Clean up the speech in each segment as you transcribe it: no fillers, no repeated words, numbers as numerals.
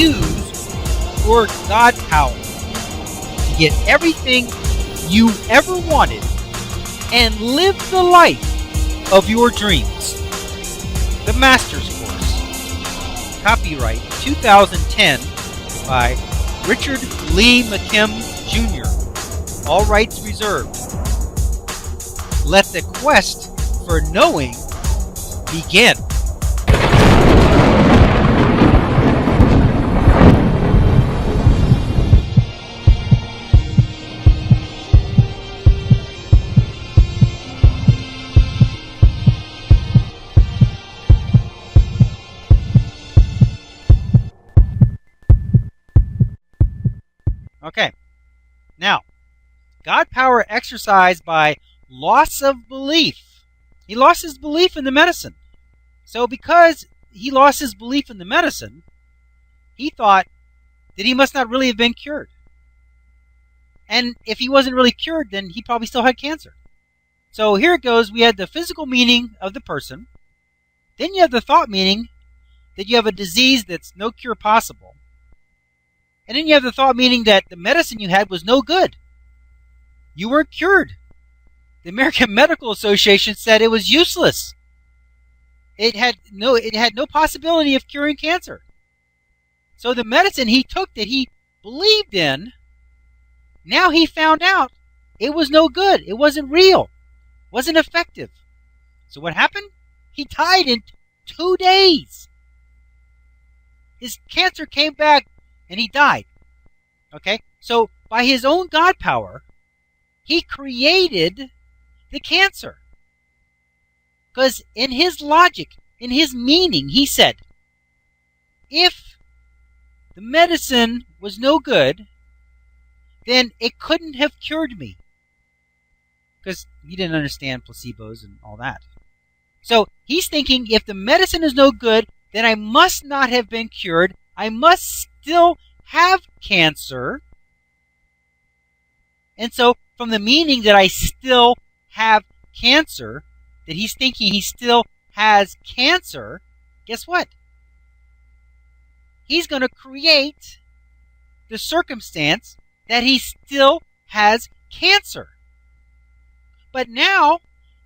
use your God power to get everything you ever wanted and live the life of your dreams. The Master's Course. Copyright 2010 by Richard Lee McKim Jr. All rights reserved. Let the quest for knowing begin. Okay, now, God power exercised by loss of belief. He lost his belief in the medicine. So because he lost his belief in the medicine, he thought that he must not really have been cured. And if he wasn't really cured, then he probably still had cancer. So here it goes. We had the physical meaning of the person. Then you have the thought meaning that you have a disease that's no cure possible. And then you have the thought meaning that the medicine you had was no good. You weren't cured. The American Medical Association said it was useless. It had no possibility of curing cancer. So the medicine he took that he believed in, now he found out it was no good. It wasn't real. It wasn't effective. So what happened? He died in 2 days. His cancer came back and he died. Okay? So by his own God power, he created the cancer. Because in his logic, in his meaning, he said, if the medicine was no good, then it couldn't have cured me. Because he didn't understand placebos and all that. So he's thinking, if the medicine is no good, then I must not have been cured. I must still have cancer. And so from the meaning that I still have cancer, that he's thinking he still has cancer, guess what? He's going to create the circumstance that he still has cancer. But now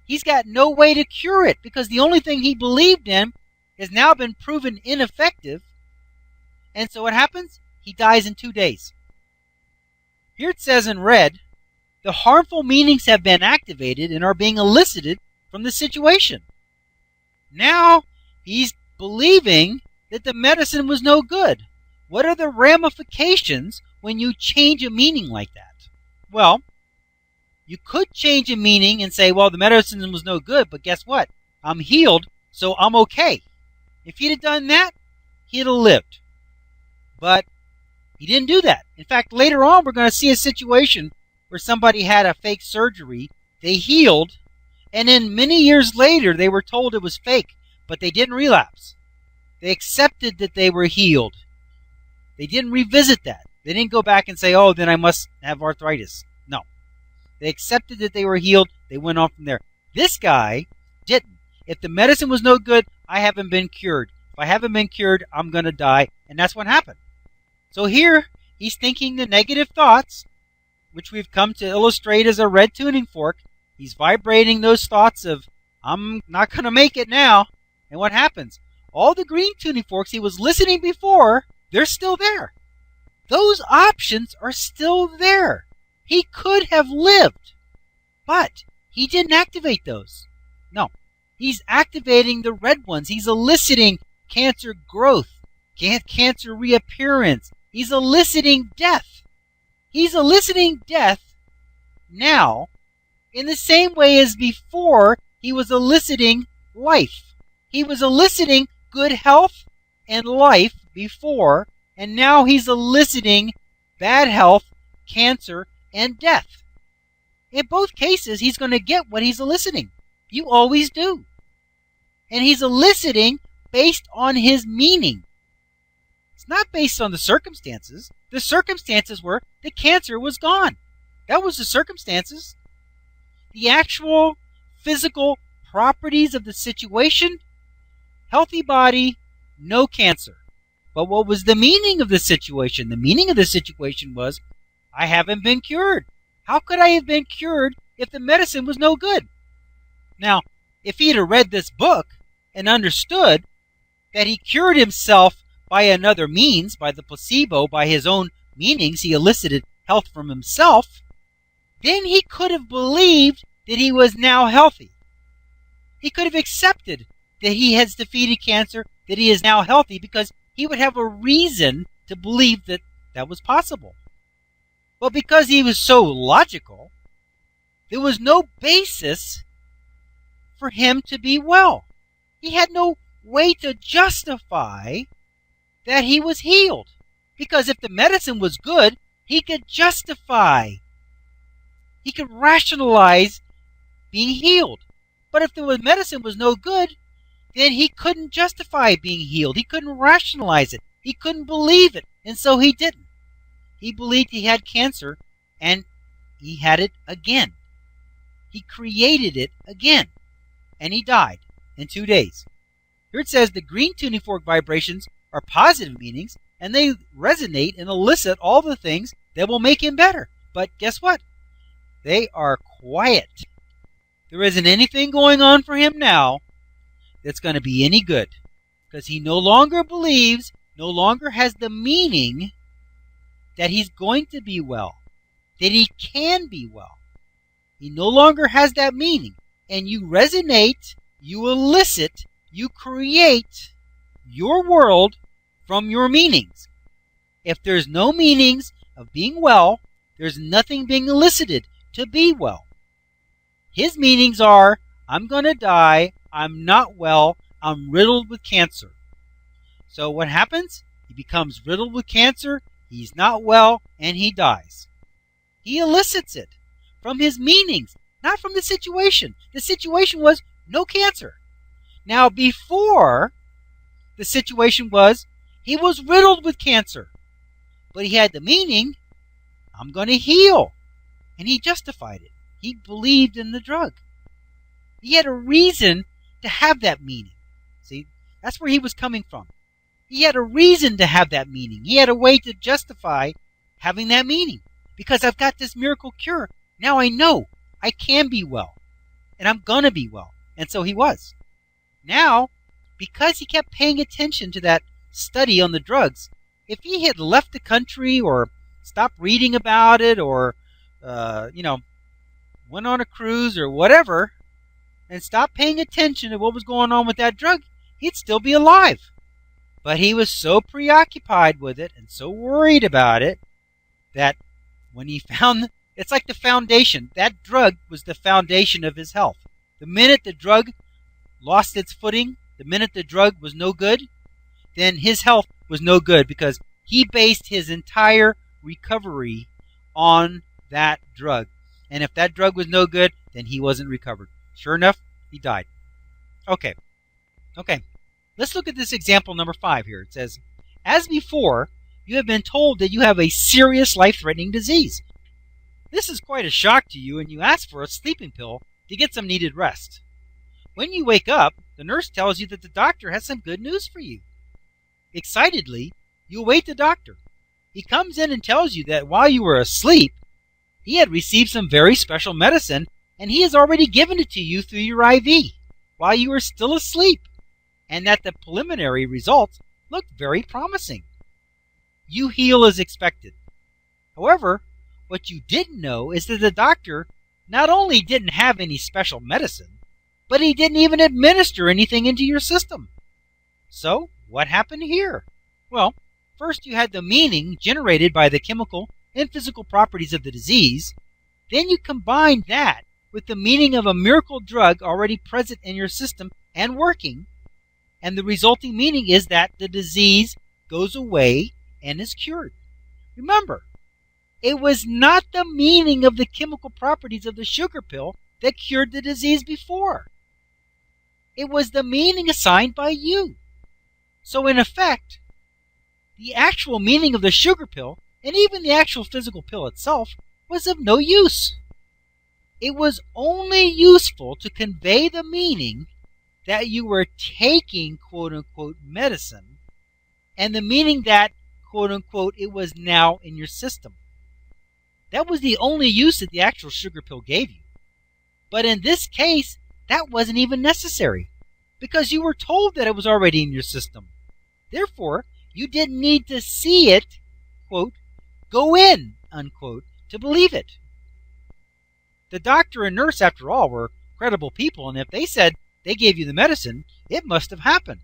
he's got no way to cure it because the only thing he believed in has now been proven ineffective. And so what happens? He dies in 2 days. Here it says in red, the harmful meanings have been activated and are being elicited from the situation. Now he's believing that the medicine was no good. What are the ramifications when you change a meaning like that? Well, you could change a meaning and say, well, the medicine was no good, but guess what? I'm healed, so I'm okay. If he'd have done that, he'd have lived. But he didn't do that. In fact, later on, we're going to see a situation where somebody had a fake surgery, they healed, and then many years later, they were told it was fake, but they didn't relapse. They accepted that they were healed. They didn't revisit that. They didn't go back and say, oh, then I must have arthritis. No. They accepted that they were healed. They went on from there. This guy didn't. If the medicine was no good, I haven't been cured. If I haven't been cured, I'm going to die. And that's what happened. So here, he's thinking the negative thoughts, which we've come to illustrate as a red tuning fork. He's vibrating those thoughts of, I'm not going to make it now. And what happens? All the green tuning forks he was listening before, they're still there. Those options are still there. He could have lived, but he didn't activate those. No, he's activating the red ones. He's eliciting cancer growth, cancer reappearance. He's eliciting death. He's eliciting death now in the same way as before he was eliciting life. He was eliciting good health and life before, and now he's eliciting bad health, cancer, and death. In both cases, he's going to get what he's eliciting. You always do. And he's eliciting based on his meaning. It's not based on the circumstances. The circumstances were the cancer was gone. That was the circumstances. The actual physical properties of the situation, healthy body, no cancer. But what was the meaning of the situation? The meaning of the situation was, I haven't been cured. How could I have been cured if the medicine was no good? Now, if he'd have read this book and understood that he cured himself by another means, by the placebo, by his own meanings, he elicited health from himself, then he could have believed that he was now healthy. He could have accepted that he has defeated cancer, that he is now healthy, because he would have a reason to believe that that was possible. But because he was so logical, there was no basis for him to be well. He had no way to justify that he was healed. Because if the medicine was good, he could justify, he could rationalize being healed. But if the medicine was no good, then he couldn't justify being healed. He couldn't rationalize it. He couldn't believe it. And so he didn't. He believed he had cancer, and he had it again. He created it again. And he died in 2 days. Here it says the green tuning fork vibrations are positive meanings, and they resonate and elicit all the things that will make him better. But guess what? They are quiet. There isn't anything going on for him now that's going to be any good, because he no longer believes, no longer has the meaning that he's going to be well, that he can be well. He no longer has that meaning. And you resonate, you elicit, you create your world from your meanings. If there's no meanings of being well, there's nothing being elicited to be well. His meanings are, I'm going to die, I'm not well, I'm riddled with cancer. So what happens? He becomes riddled with cancer, he's not well, and he dies. He elicits it from his meanings, not from the situation. The situation was no cancer. Now, before, the situation was he was riddled with cancer. But he had the meaning, I'm going to heal. And he justified it. He believed in the drug. He had a reason to have that meaning. See, that's where he was coming from. He had a reason to have that meaning. He had a way to justify having that meaning. Because I've got this miracle cure. Now I know I can be well. And I'm going to be well. And so he was. Now, because he kept paying attention to that study on the drugs, if he had left the country or stopped reading about it or, went on a cruise or whatever and stopped paying attention to what was going on with that drug, he'd still be alive. But he was so preoccupied with it and so worried about it that when he found, it's like the foundation. That drug was the foundation of his health. The minute the drug lost its footing, the minute the drug was no good, then his health was no good because he based his entire recovery on that drug. And if that drug was no good, then he wasn't recovered. Sure enough, he died. Okay. Let's look at this example number 5 here. It says, as before, you have been told that you have a serious life-threatening disease. This is quite a shock to you, and you ask for a sleeping pill to get some needed rest. When you wake up, the nurse tells you that the doctor has some good news for you. Excitedly, you await the doctor. He comes in and tells you that while you were asleep, he had received some very special medicine, and he has already given it to you through your IV while you were still asleep, and that the preliminary results looked very promising. You heal as expected. However, what you didn't know is that the doctor not only didn't have any special medicine, but he didn't even administer anything into your system. So, what happened here? Well, first you had the meaning generated by the chemical and physical properties of the disease. Then you combined that with the meaning of a miracle drug already present in your system and working, and the resulting meaning is that the disease goes away and is cured. Remember, it was not the meaning of the chemical properties of the sugar pill that cured the disease before. It was the meaning assigned by you. So in effect, the actual meaning of the sugar pill, and even the actual physical pill itself, was of no use. It was only useful to convey the meaning that you were taking quote-unquote medicine and the meaning that, quote unquote, it was now in your system. That was the only use that the actual sugar pill gave you. But in this case, that wasn't even necessary, because you were told that it was already in your system. Therefore, you didn't need to see it, quote, go in, unquote, to believe it. The doctor and nurse, after all, were credible people, and if they said they gave you the medicine, it must have happened.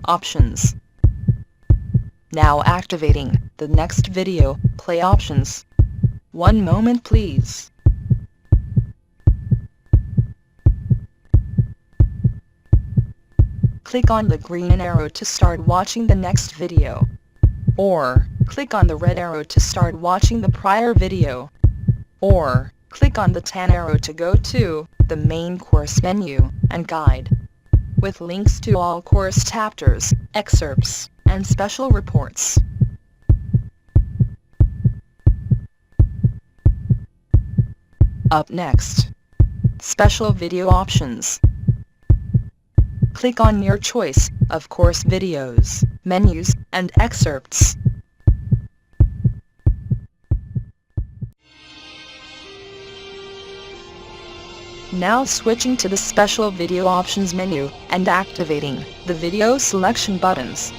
Options. Now activating the next video, play options. 1 moment please. Click on the green arrow to start watching the next video. Or, click on the red arrow to start watching the prior video. Or, click on the tan arrow to go to the main course menu and guide, with links to all course chapters, excerpts, and special reports. Up next, special video options. Click on your choice of course videos, menus, and excerpts. Now switching to the special video options menu and activating the video selection buttons.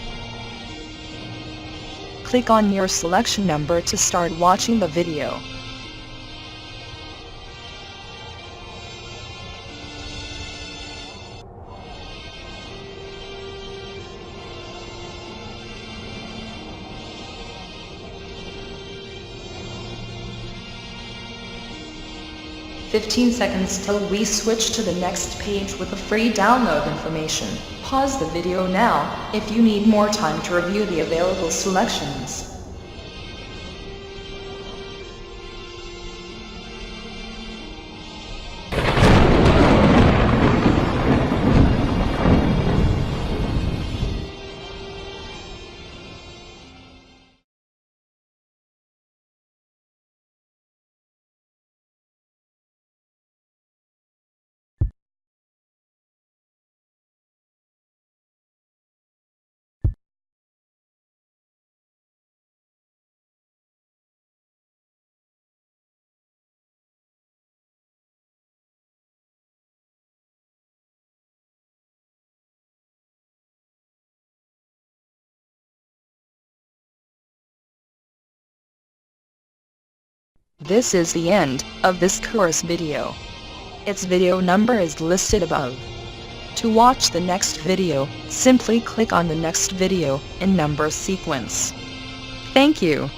Click on your selection number to start watching the video. "15 seconds till we switch to the next page with the free download information. Pause the video now if you need more time to review the available selections." This is the end of this course video. Its video number is listed above. To watch the next video, simply click on the next video in number sequence. Thank you.